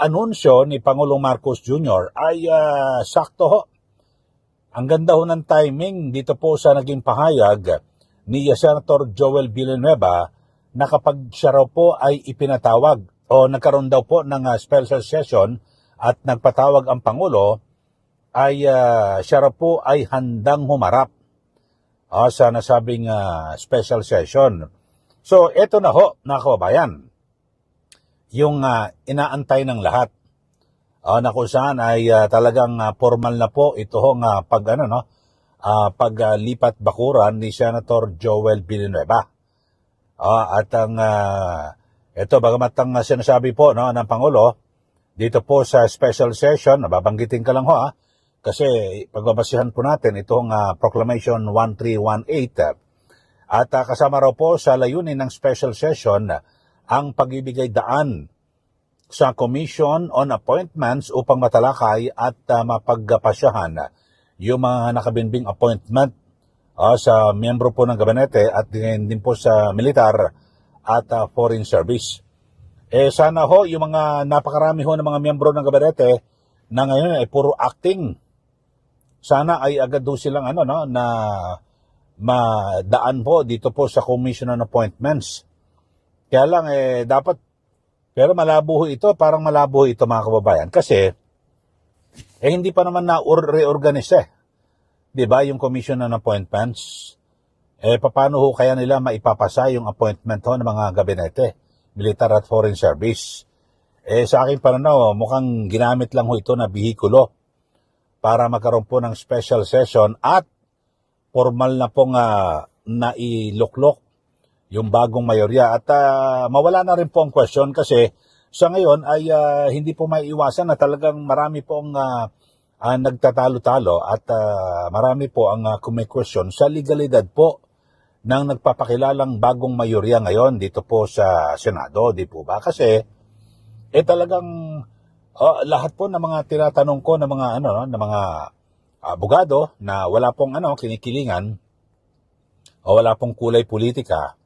anunsyo ni Pangulong Marcos Jr. ay sakto ho. Ang ganda ho ng timing dito po sa naging pahayag ni Senator Joel Villanueva na kapag siya raw po ay ipinatawag o nagkaroon daw po ng special session at nagpatawag ang Pangulo, ay siya raw po ay handang humarap sa nasabing special session. So, eto na ho, mga kababayan, yung inaantay ng lahat. Na kung saan ay talagang formal na po ito hong paglipat bakuran ni Senator Joel Villanueva. At ang ito, bagamat ang sinasabi po ng Pangulo, dito po sa special session, nababanggitin ka lang ho kasi pagbabasihan po natin itong Proclamation 1318 at kasama raw po sa layunin ng special session ang pagbibigay daan sa Commission on Appointments upang matalakay at mapagpasyahan yung mga nakabinbing appointment sa miyembro po ng gabinete at din po sa militar at foreign service. Sana ho yung mga napakarami ho ng mga miyembro ng gabinete na ngayon ay puro acting. Sana ay agad ho silang na madaan po dito po sa Commission on Appointments. Kaya lang dapat, pero malabo ho ito, parang malabo ho ito mga kababayan. Kasi hindi pa naman na-reorganize diba yung Commission on Appointments? Paano ho kaya nila maipapasa yung appointment ho ng mga gabinete, militar at foreign service? Sa akin pananaw, mukhang ginamit lang ho ito na bihikulo para magkaroon po ng special session at formal na pong nailuklok yung bagong mayorya. At mawala na rin po ang question kasi sa ngayon ay hindi po maiiwasan na talagang marami pong nagtatalo-talo at marami po ang kumikwestiyon sa legalidad po ng nagpapakilalang bagong mayorya ngayon dito po sa Senado, di po ba? Kasi talagang lahat po ng mga tinatanong ko ng mga ng mga abogado na wala pong kinikilingan o wala pong kulay politika,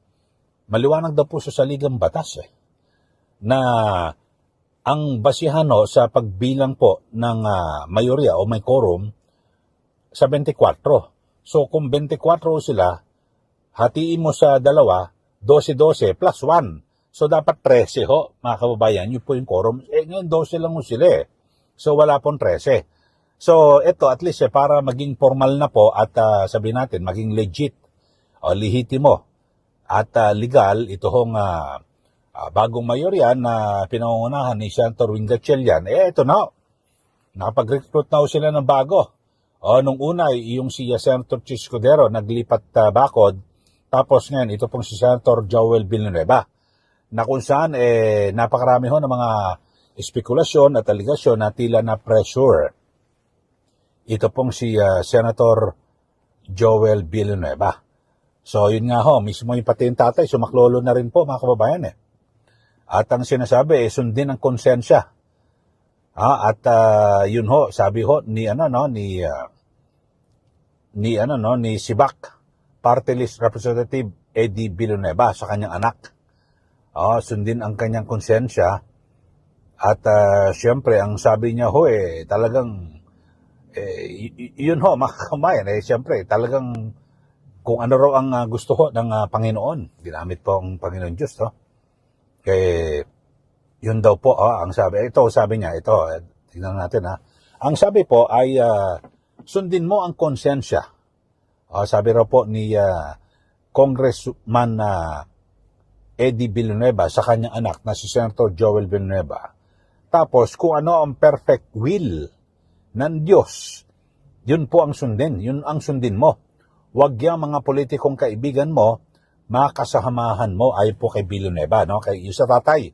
maliwanag daw po sa saligang batas na ang basihan sa pagbilang po ng mayorya o may quorum sa 24. So kung 24 sila, hatiin mo sa dalawa, 12-12 plus 1. So dapat 13 ho, mga kababayan, yun po yung quorum. Ngayon 12 lang ho sila So wala pong 13. So ito at least para maging formal na po at sabihin natin, maging legit o lehitimo at legal ito hong bagong mayorya na pinangungunahan ni Senator Wing Gatchalian. Ito na, nakapag-recruit na sila ng bago. Nung una, yung si Senator Chis Escudero naglipat bakod. Tapos ngayon, ito pong si Senator Joel Villanueva. Na kung saan, napakarami ho ng mga espekulasyon at aligasyon na tila na pressure. Ito pong si Senator Joel Villanueva. So, yun nga ho, mismo yung pati yung tatay, sumaklolo na rin po, mga kababayan At ang sinasabi, sundin ang konsensya. At yun ho, sabi ho ni ni Sibak, Party List Representative Eddie Villanueva sa kanyang anak. Sundin ang kanyang konsensya. At siyempre, ang sabi niya ho, talagang, yun ho, mga kamayan, siyempre, talagang, kung ano raw ang gusto ho ng Panginoon. Ginamit po ang Panginoon Diyos, yun daw po, ang sabi, sabi niya, tingnan natin Ang sabi po ay, sundin mo ang konsensya. Sabi raw po ni Congressman Eddie Villanueva sa kanyang anak na si Senator Joel Villanueva. Tapos, kung ano ang perfect will ng Diyos, yun po ang sundin. Yun ang sundin mo. Huwag yung mga politikong kaibigan mo, makasahamahan mo ay po kay Villanueva, kay yung sa tatay.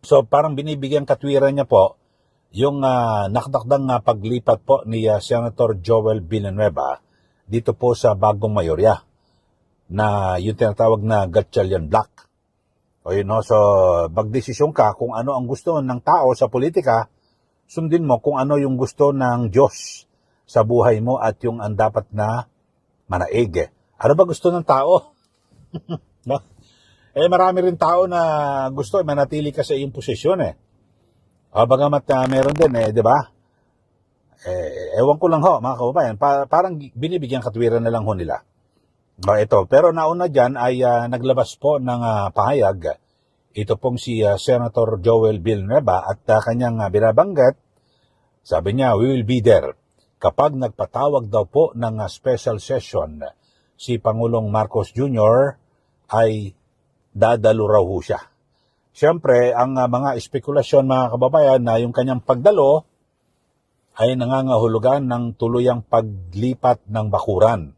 So parang binibigyan katwiran niya po yung nakdakdang paglipat po ni Senator Joel Villanueva dito po sa bagong mayorya na yung tinatawag na Gatchalian Block. So magdesisyon ka kung ano ang gusto ng tao sa politika, sundin mo kung ano yung gusto ng Diyos sa buhay mo at yung ang dapat na manaig. Ano ba gusto ng tao? Marami rin tao na gusto manatili ka sa iyong posisyon Bagamat meron din, di ba? Ewan ko lang ho, mga kababayan, parang binibigyan katwiran na lang ho nila. Ito. Pero nauna dyan ay naglabas po ng pahayag. Ito pong si Senator Joel Villanueva at kanyang binabanggit, sabi niya, we will be there. Kapag nagpatawag daw po ng special session, si Pangulong Marcos Jr. ay dadalo raw ho siya. Siyempre, ang mga espekulasyon mga kababayan na yung kanyang pagdalo ay nangangahulugan ng tuluyang paglipat ng bakuran.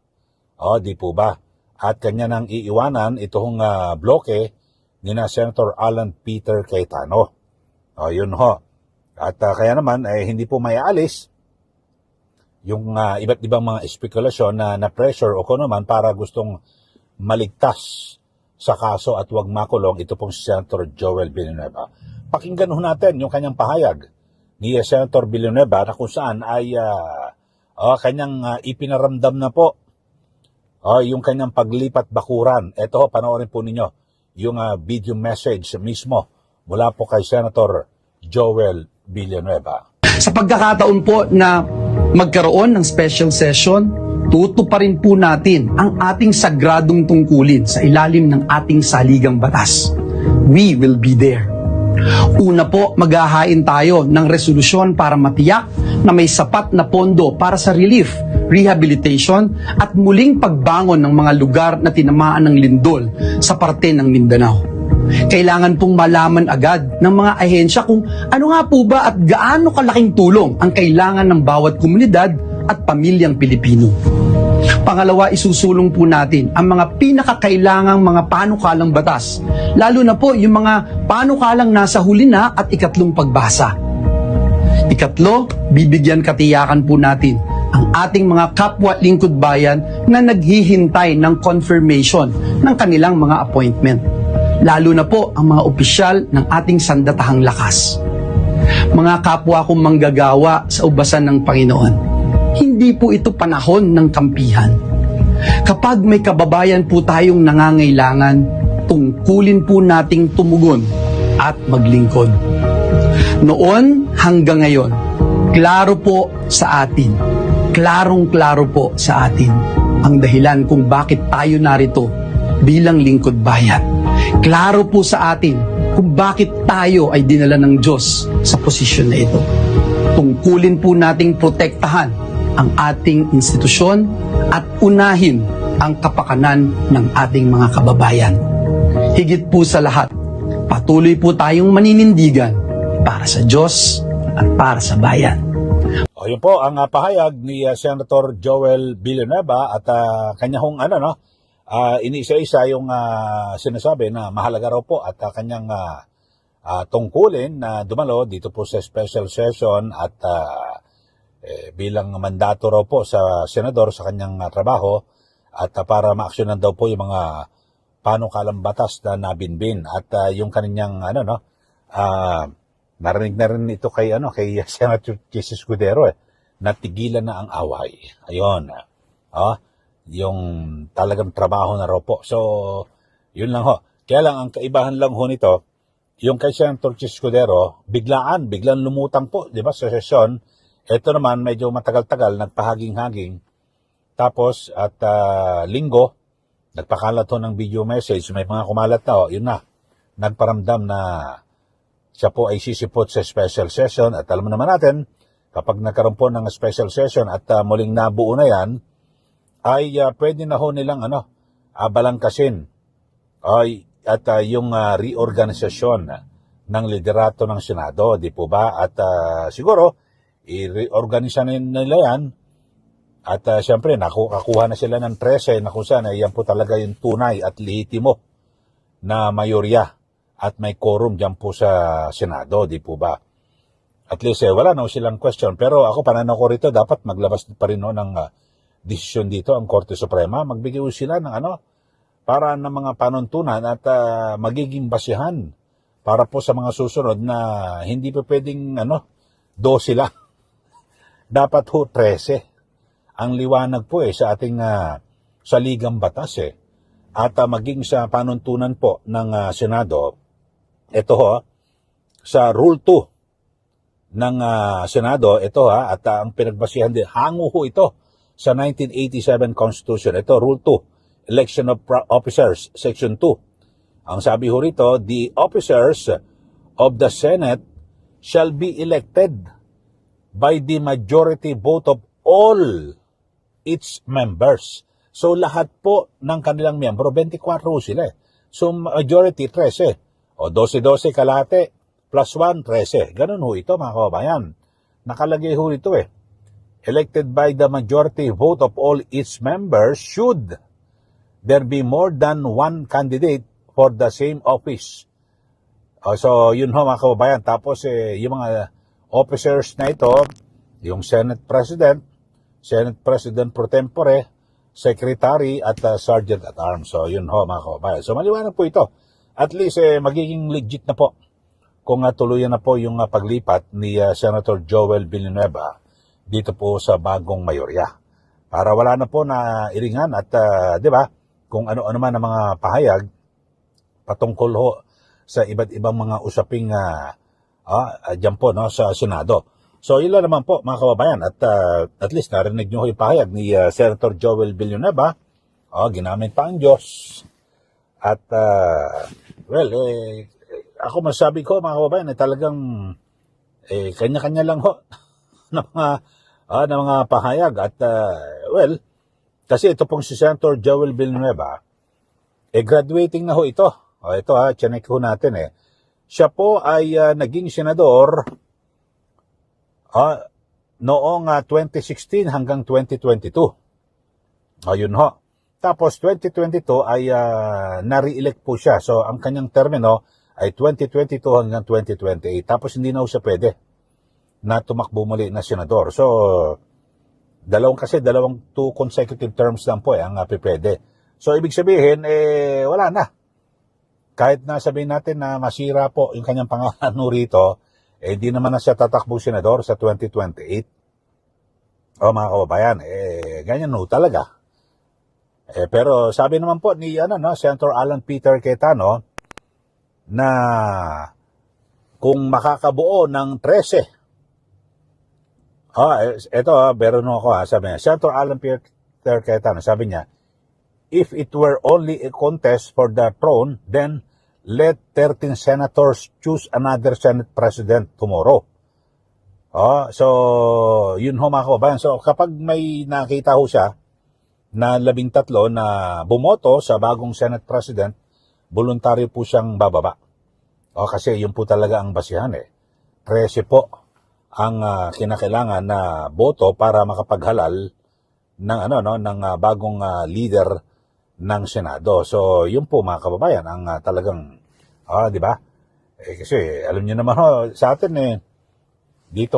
Di po ba? At kanya nang iiwanan itong bloke ni na Senator Alan Peter Cayetano. Yun ho. At kaya naman, hindi po may alis yung iba't ibang mga espekulasyon na pressure o kung naman para gustong maligtas sa kaso at wag makulong ito pong Senator Joel Villanueva. Pakinggan ho natin yung kanyang pahayag ni Senator Villanueva na kung saan ay kanyang ipinaramdam na po yung kanyang paglipat bakuran. Ito ho, panoorin po ninyo yung video message mismo mula po kay Senator Joel Villanueva. Sa pagkakataon po na magkaroon ng special session, tutuparin po natin ang ating sagradong tungkulin sa ilalim ng ating saligang batas. We will be there. Una po, maghahain tayo ng resolusyon para matiyak na may sapat na pondo para sa relief, rehabilitation at muling pagbangon ng mga lugar na tinamaan ng lindol sa parte ng Mindanao. Kailangan pong malaman agad ng mga ahensya kung ano nga po ba at gaano kalaking tulong ang kailangan ng bawat komunidad at pamilyang Pilipino. Pangalawa, isusulong po natin ang mga pinakakailangang mga panukalang batas, lalo na po yung mga panukalang nasa huli na at ikatlong pagbasa. Ikatlo, bibigyan katiyakan po natin ang ating mga kapwa lingkod bayan na naghihintay ng confirmation ng kanilang mga appointment. Lalo na po ang mga opisyal ng ating sandatahang lakas. Mga kapwa kong manggagawa sa ubasan ng Panginoon, hindi po ito panahon ng kampihan. Kapag may kababayan po tayong nangangailangan, tungkulin po nating tumugon at maglingkod. Noon hanggang ngayon, klaro po sa atin, klarong-klaro po sa atin ang dahilan kung bakit tayo narito bilang lingkod bayan. Klaro po sa atin kung bakit tayo ay dinala ng Diyos sa posisyon na ito. Tungkulin po nating protektahan ang ating institusyon at unahin ang kapakanan ng ating mga kababayan. Higit po sa lahat, patuloy po tayong maninindigan para sa Diyos at para sa bayan. Yun po ang pahayag ni Senator Joel Villanueva at kanya hong iniisa-isa yung sinasabi na mahalaga raw po at kanyang tungkulin na dumalo dito po sa special session at bilang mandato raw po sa senador sa kanyang trabaho at para maaksyonan daw po yung mga panukalang batas na nabinbin at yung kanyang narinig na rin ito kay Senator Chis Escudero natigilan na ang away. Ayun. Yung talagang trabaho na raw po. So, yun lang ho. Kaya lang, ang kaibahan lang ho nito, yung kay Senator Chis Escudero, biglang lumutang po, di ba, sa sesyon. Ito naman, medyo matagal-tagal, nagpahaging-haging. Tapos, at linggo, nagpakalat ho ng video message, may mga kumalat na, yun na, nagparamdam na siya po ay sisipot sa special session. At alam mo naman natin, kapag nagkaroon po ng special session at muling nabuo na yan, ay pwede na ho nilang balangkasin at yung reorganisasyon ng liderato ng Senado, di po ba? At siguro, i-reorganisa nila yan at siyempre, nakuha na sila ng 13 na kung saan yan po talaga yung tunay at lehitimo na mayorya at may quorum dyan po sa Senado, di po ba? At least, wala na silang question. Pero ako, pananaw ko rito, dapat maglabas pa rin ng desisyon dito ang Korte Suprema, magbigay sila ng para ng mga panuntunan at magiging basihan para po sa mga susunod na hindi pa pwedeng 12 lang. Dapat ho 13. Ang liwanag po sa ating saligang batas at maging sa panuntunan po ng Senado, ito ho, sa Rule 2 ng Senado, ito at ang pinagbasihan din, hango ho ito sa 1987 Constitution. Ito, Rule 2, Election of Officers, Section 2. Ang sabi ho rito, the officers of the Senate shall be elected by the majority vote of all its members. So lahat po ng kanilang miyembro, 24 ho sila. So majority, 13. O 12-12 kalate, plus 1, 13. Ganun ho ito mga kababayan. Nakalagay ho ito Elected by the majority vote of all its members should there be more than one candidate for the same office. So yun ho mga kababayan. Tapos yung mga officers na ito, yung Senate President Pro Tempore, Secretary at Sergeant at Arms. So yun ho mga kababayan. So maliwanag po ito. At least magiging legit na po kung tuluyan na po yung paglipat ni Senator Joel Villanueva dito po sa bagong mayorya. Para wala na po na iringan at di ba, kung ano-ano man ang mga pahayag patungkol ho sa iba't ibang mga usaping dyan po sa Senado. So yun lang naman po mga kababayan at least narinig nyo yung pahayag ni Senator Joel Villanueva. Ginamit pa ang Diyos. At ako masabi ko mga kababayan talagang kanya-kanya lang ho ng mga pahayag at kasi ito pong si Senator Joel Villanueva graduating na ho ito. Ito chinek ho natin Siya po ay naging senador noong 2016 hanggang 2022. Yun ho. Tapos 2022 ay na-re-elect po siya. So ang kanyang termino ay 2022 hanggang 2028. Tapos hindi na ho siya pwede na tumakbo muli na senador. So, dalawang 2 consecutive terms lang po ang pipwede. So, ibig sabihin, wala na. Kahit na sabihin natin na masira po yung kanyang pangalan rito, di naman na siya tatakbo senador sa 2028. Mga kababayan, ganyan ho talaga. Pero sabi naman po ni Senator Alan Peter Cayetano na kung makakabuo ng 13, ito meron ako sabi niya, Senator Alan Peter Cayetano, sabi niya, if it were only a contest for the throne, then let 13 senators choose another Senate President tomorrow. So, yun ho mga kababayan. So, kapag may nakita ho siya na 13 na bumoto sa bagong Senate President, voluntaryo po siyang bababa. Kasi yun po talaga ang basihan 13 po ang kinakailangan na boto para makapaghalal ng ng bagong leader ng Senado. So, yun po mga kababayan ang talagang di ba? Kasi alam niyo naman sa atin dito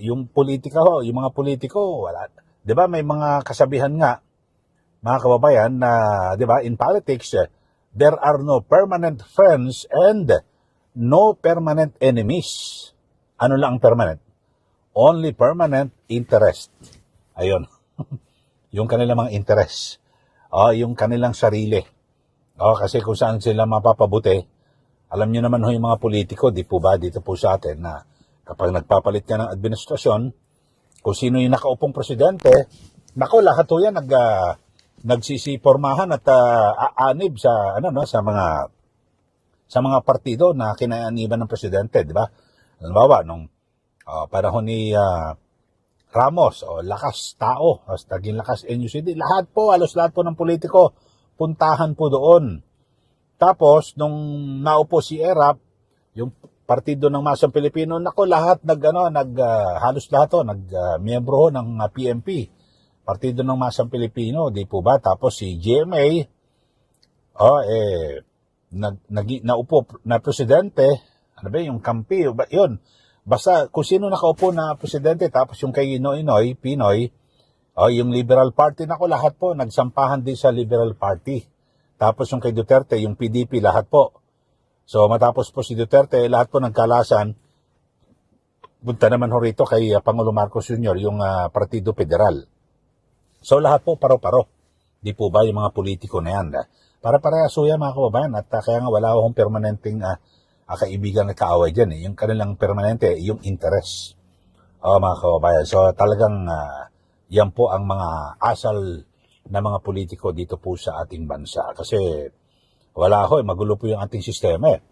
yung politika yung mga politiko wala. 'Di ba may mga kasabihan nga mga kababayan na 'di ba in politics there are no permanent friends and no permanent enemies. Ano lang ang permanent? Only permanent interest. Ayun. Yung kanilang mga interest. Yung kanilang sarili. Kasi kung saan sila mapapabuti, alam niyo naman yung mga politiko, di po ba dito po sa atin na kapag nagpapalit ka ng administrasyon, kung sino yung nakaupong presidente, lahat ho yan nagsisipormahan at aanib sa mga partido na kinaaniban ng presidente, di ba? Halimbawa, nung panahon ni Ramos, lakas tao, naging lakas NUCD, halos lahat po ng politiko, puntahan po doon. Tapos, nung naupo si ERAP, yung partido ng Masang Pilipino, lahat halos lahat miyembro ng PMP, partido ng Masang Pilipino, di po ba? Tapos si GMA, naupo na presidente, yung Kampi, yun. Basta kung sino nakaupo na presidente, tapos yung kay Noynoy, Pinoy, yung Liberal Party, lahat po, nagsampahan din sa Liberal Party. Tapos yung kay Duterte, yung PDP, lahat po. So matapos po si Duterte, lahat po nagkalasan. Punta naman ho rito kay Pangulo Marcos Jr., yung Partido Federal. So lahat po paro-paro. Di po ba yung mga politiko na yan? Para-parehas yan mga kababayan at kaya nga wala akong permanenteng kaibigan at kaaway dyan eh. Yung kanilang permanente, yung interest. Mga kababayan. So talagang yan po ang mga asal na mga politiko dito po sa ating bansa. Kasi wala ho, magulo po yung ating sistema eh.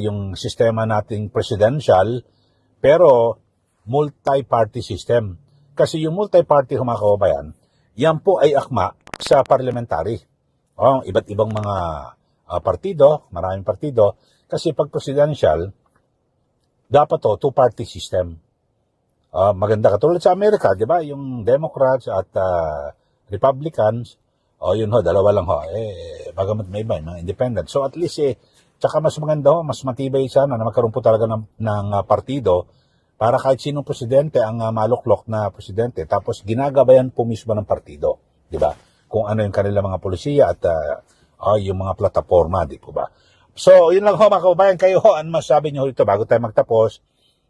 Yung sistema nating presidential, pero multi-party system. Kasi yung multi-party, mga kababayan, yan po ay akma sa parliamentary. Iba't ibang mga partido, maraming partido. Kasi pag presidential, dapat to two-party system. Maganda katulad sa Amerika, di ba? Yung Democrats at Republicans, yun ho, dalawa lang ho. Bagamat may iba, mga independent. So at least tsaka mas maganda ho, mas matibay sana na magkaroon po talaga ng partido para kahit sinong presidente ang maluklok na presidente, tapos ginagabayan po mismo ng partido, di ba? Kung ano yung kanilang mga polisiya at yung mga plataforma, di po ba? So, yun lang ho mga kababayan, kayo ho, ano masabi nyo dito bago tayo magtapos?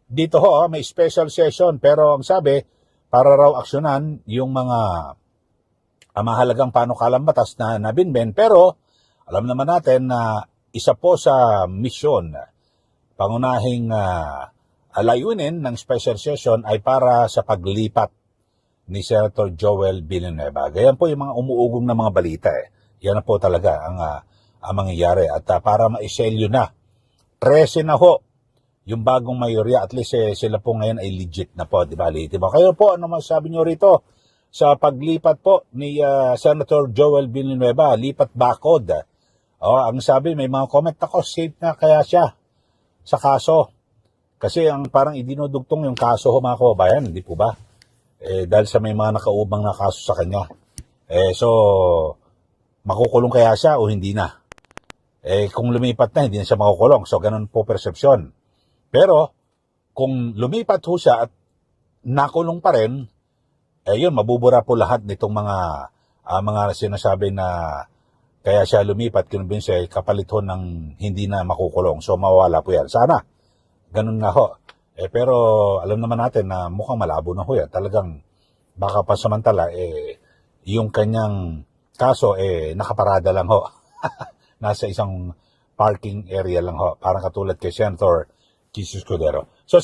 Dito ho, may special session, pero ang sabi, para raw aksyonan yung mga mahalagang panukalang batas na nabinben, pero alam naman natin na isa po sa misyon, pangunahing layunin ng special session ay para sa paglipat ni Senator Joel Villanueva. Ganyan po yung mga umuugong na mga balita eh. Yan na po talaga ang mangyayari. At para maiselyo na, 13 na ho yung bagong mayorya. At least sila po ngayon ay legit na po. Diba? Kayo po, ano masasabi nyo rito sa paglipat po ni Senator Joel Villanueva? Lipat bakod. Ang sabi, may mga comment ako, safe na kaya siya sa kaso. Kasi ang parang idinudugtong yung kaso ho mga kababayan, hindi po ba? Dahil sa may mga nakaubang na kaso sa kanya. So, makukulong kaya siya o hindi na? Kung lumipat na, hindi na siya makukulong. So, ganun po persepsyon. Pero, kung lumipat ho siya at nakulong pa rin, yun, mabubura po lahat nitong mga sinasabi na kaya siya lumipat, kinumbinse, kapalit ho ng hindi na makukulong. So, mawawala po yan. Sana, ganun nga ho. Pero alam naman natin na mukhang malabo na ho yan. Talagang baka pasamantala, yung kanyang kaso, nakaparada lang ho. Nasa isang parking area lang ho. Parang katulad kay Senator Jesus Cordero. So,